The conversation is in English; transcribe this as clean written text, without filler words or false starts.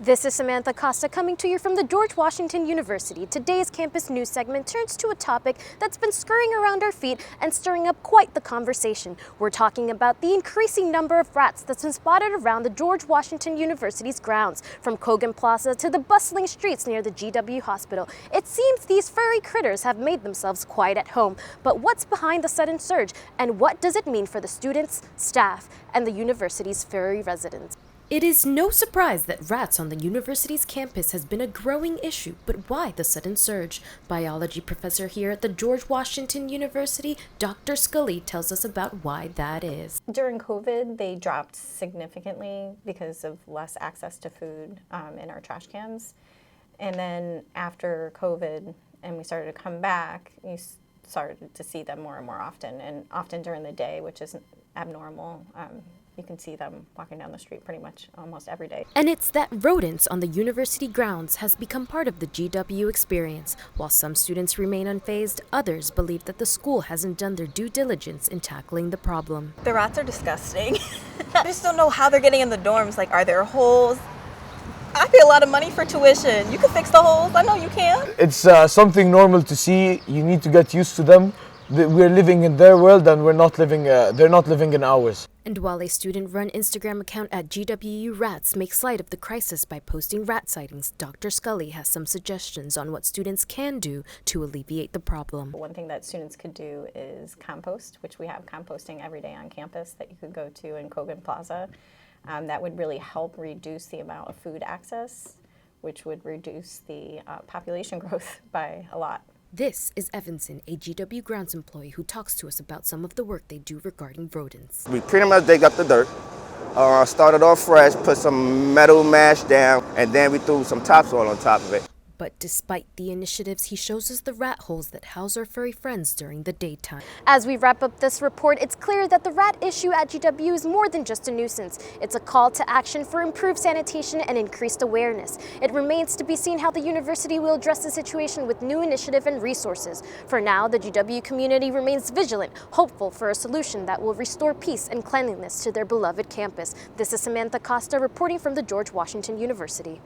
This is Samantha Costa coming to you from the George Washington University. Today's campus news segment turns to a topic that's been scurrying around our feet and stirring up quite the conversation. We're talking about the increasing number of rats that's been spotted around the George Washington University's grounds, from Kogan Plaza to the bustling streets near the GW Hospital. It seems these furry critters have made themselves quite at home. But what's behind the sudden surge, and what does it mean for the students, staff, and the university's furry residents? It is no surprise that rats on the university's campus has been a growing issue, but why the sudden surge? Biology professor here at the George Washington University, Dr. Scully, tells us about why that is. During COVID, they dropped significantly because of less access to food in our trash cans. And then after COVID, and we started to come back, you started to see them more and more often, and often during the day, which isn't abnormal. You can see them walking down the street pretty much almost every day. And it's that rodents on the university grounds has become part of the GW experience. While some students remain unfazed, others believe that the school hasn't done their due diligence in tackling the problem. The rats are disgusting. I just don't know how they're getting in the dorms. Like, are there holes? I pay a lot of money for tuition. You can fix the holes. I know you can. It's something normal to see. You need to get used to them. We're living in their world and they're not living in ours. And while a student-run Instagram account at GWU Rats makes light of the crisis by posting rat sightings, Dr. Scully has some suggestions on what students can do to alleviate the problem. One thing that students could do is compost, which we have composting every day on campus that you could go to in Kogan Plaza. That would really help reduce the amount of food access, which would reduce the population growth by a lot. This is Evanson, a GW grounds employee who talks to us about some of the work they do regarding rodents. We pretty much dig up the dirt, started off fresh, put some metal mash down, and then we threw some topsoil on top of it. But despite the initiatives, he shows us the rat holes that house our furry friends during the daytime. As we wrap up this report, it's clear that the rat issue at GW is more than just a nuisance. It's a call to action for improved sanitation and increased awareness. It remains to be seen how the university will address the situation with new initiative and resources. For now, the GW community remains vigilant, hopeful for a solution that will restore peace and cleanliness to their beloved campus. This is Samantha Costa reporting from the George Washington University.